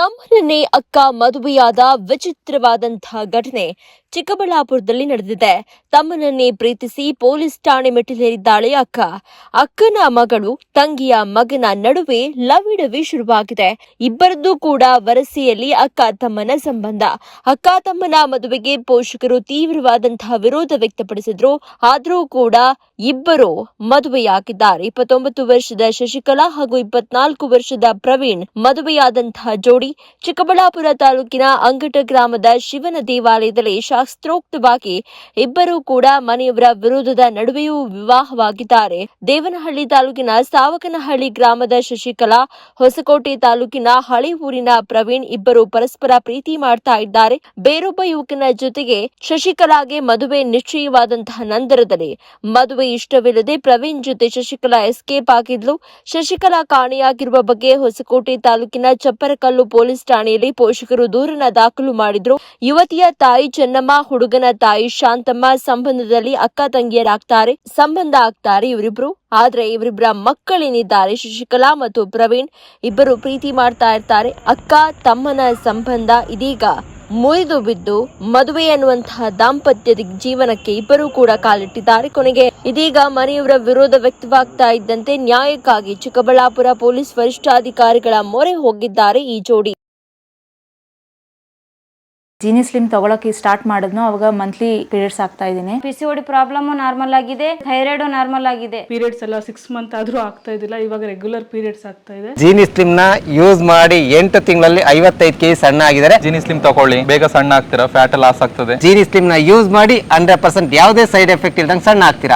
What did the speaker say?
ತಮ್ಮನನ್ನೇ ಅಕ್ಕ ಮದುವೆಯಾದ ವಿಚಿತ್ರವಾದಂತಹ ಘಟನೆ ಚಿಕ್ಕಬಳ್ಳಾಪುರದಲ್ಲಿ ನಡೆದಿದೆ. ತಮ್ಮನನ್ನೇ ಪ್ರೀತಿಸಿ ಪೊಲೀಸ್ ಠಾಣೆ ಮೆಟ್ಟಿಲೇರಿದ್ದಾಳೆ ಅಕ್ಕ. ಅಕ್ಕನ ಮಗಳು ತಂಗಿಯ ಮಗನ ನಡುವೆ ಲವಿಡವಿ ಶುರುವಾಗಿದೆ. ಇಬ್ಬರದ್ದು ಕೂಡ ವರಸೆಯಲ್ಲಿ ಅಕ್ಕ ತಮ್ಮನ ಸಂಬಂಧ. ಅಕ್ಕ ತಮ್ಮನ ಮದುವೆಗೆ ಪೋಷಕರು ತೀವ್ರವಾದಂತಹ ವಿರೋಧ ವ್ಯಕ್ತಪಡಿಸಿದ್ರು. ಆದರೂ ಕೂಡ ಇಬ್ಬರು ಮದುವೆಯಾಗಿದ್ದಾರೆ. 29 ವರ್ಷದ ಶಶಿಕಲಾ ಹಾಗೂ 24 ವರ್ಷದ ಪ್ರವೀಣ್ ಮದುವೆಯಾದಂತಹ ಜೋಡಿ ಚಿಕ್ಕಬಳ್ಳಾಪುರ ತಾಲೂಕಿನ ಅಂಗಟ ಗ್ರಾಮದ ಶಿವನ ದೇವಾಲಯದಲ್ಲಿ ಶಾಸ್ತ್ರೋಕ್ತವಾಗಿ ಇಬ್ಬರೂ ಕೂಡ ಮನೆಯವರ ವಿರೋಧದ ನಡುವೆಯೂ ವಿವಾಹವಾಗಿದ್ದಾರೆ. ದೇವನಹಳ್ಳಿ ತಾಲೂಕಿನ ಸಾವಕನಹಳ್ಳಿ ಗ್ರಾಮದ ಶಶಿಕಲಾ, ಹೊಸಕೋಟೆ ತಾಲೂಕಿನ ಹಳೆ ಊರಿನ ಪ್ರವೀಣ್ ಇಬ್ಬರು ಪರಸ್ಪರ ಪ್ರೀತಿ ಮಾಡ್ತಾ ಇದ್ದಾರೆ. ಬೇರೊಬ್ಬ ಯುವಕನ ಜೊತೆಗೆ ಶಶಿಕಲಾಗೆ ಮದುವೆ ನಿಶ್ಚಯವಾದಂತಹ ನಂತರದಲ್ಲಿ ಮದುವೆ ಇಷ್ಟವಿಲ್ಲದೆ ಪ್ರವೀಣ್ ಜೊತೆ ಶಶಿಕಲಾ ಎಸ್ಕೇಪ್ ಆಗಿದ್ಲು. ಶಶಿಕಲಾ ಕಾಣೆಯಾಗಿರುವ ಬಗ್ಗೆ ಹೊಸಕೋಟೆ ತಾಲೂಕಿನ ಚಪ್ಪರಕಲ್ಲು ಪೊಲೀಸ್ ಠಾಣೆಯಲ್ಲಿ ಪೋಷಕರು ದೂರನ್ನ ದಾಖಲು ಮಾಡಿದ್ರು. ಯುವತಿಯ ತಾಯಿ ಚೆನ್ನಮ್ಮ, ಹುಡುಗನ ತಾಯಿ ಶಾಂತಮ್ಮ ಸಂಬಂಧದಲ್ಲಿ ಅಕ್ಕ ತಂಗಿಯರಾಗ್ತಾರೆ. ಸಂಬಂಧ ಆಗ್ತಾರೆ ಇವರಿಬ್ರು. ಆದ್ರೆ ಇವರಿಬ್ಬರ ಮಕ್ಕಳೇನಿದ್ದಾರೆ ಶಶಿಕಲಾ ಮತ್ತು ಪ್ರವೀಣ್ ಇಬ್ಬರು ಪ್ರೀತಿ ಮಾಡ್ತಾ ಇರ್ತಾರೆ. ಅಕ್ಕ ತಮ್ಮನ ಸಂಬಂಧ ಇದೀಗ ಮುರಿದು ಬಿದ್ದು ಮದುವೆ ಅನ್ನುವಂತಹ ದಾಂಪತ್ಯದ ಜೀವನಕ್ಕೆ ಇಬ್ಬರೂ ಕೂಡ ಕಾಲಿಟ್ಟಿದ್ದಾರೆ. ಕೊನೆಗೆ ಇದೀಗ ಮನೆಯವರ ವಿರೋಧ ವ್ಯಕ್ತವಾಗ್ತಾ ಇದ್ದಂತೆ ನ್ಯಾಯಕ್ಕಾಗಿ ಚಿಕ್ಕಬಳ್ಳಾಪುರ ಪೊಲೀಸ್ ವರಿಷ್ಠಾಧಿಕಾರಿಗಳ ಮೊರೆ ಹೋಗಿದ್ದಾರೆ ಈ ಜೋಡಿ. ಜೀನಿ ಸ್ಲಿಮ್ ತಗೊಳಕ್ಕೆ ಸ್ಟಾರ್ಟ್ ಮಾಡಿದ್ನೋ ಅವಾಗ ಮಂತ್ಲಿ ಪೀರಿಯಡ್ಸ್ ಆಗ್ತಾ ಇದ್ದೀನಿ. PCOD ಪ್ರಾಬ್ಲಮ್ ನಾರ್ಮಲ್ ಆಗಿದೆ, ಥೈರಾಯ್ಡ್ ನಾರ್ಮಲ್ ಆಗಿದೆ. ಪೀರಿಯಡ್ಸ್ ಎಲ್ಲ 6 ಮಂತ್ ಆದ್ರೂ ಆಗ್ತಾ ಇದ್ದಿಲ್ಲ, ಇವಾಗ ರೆಗ್ಯುಲರ್ ಪೀರಿಯಡ್ಸ್ ಆಗ್ತಾ ಇದೆ. ಜೀನಿ ಸ್ಲಿಮ್ ನ ಯೂಸ್ ಮಾಡಿ 8 ತಿಂಗಳಲ್ಲಿ 55 kg ಸಣ್ಣ ಆಗಿದ್ದಾರೆ. ಜೀನಿ ಸ್ಲಿಮ್ ತಗೊಳ್ಳಿ, ಬೇಗ ಸಣ್ಣ ಆಗ್ತೀರಾ, ಫ್ಯಾಟ್ ಲಾಸ್ ಆಗ್ತದೆ. ಜೀನಿ ಸ್ಲಿಮ್ ನ ಯೂಸ್ ಮಾಡಿ 100% ಯಾವುದೇ ಸೈಡ್ ಎಫೆಕ್ಟ್ ಇಲ್ದಂಗೆ ಸಣ್ಣ ಆಗ್ತೀರಾ.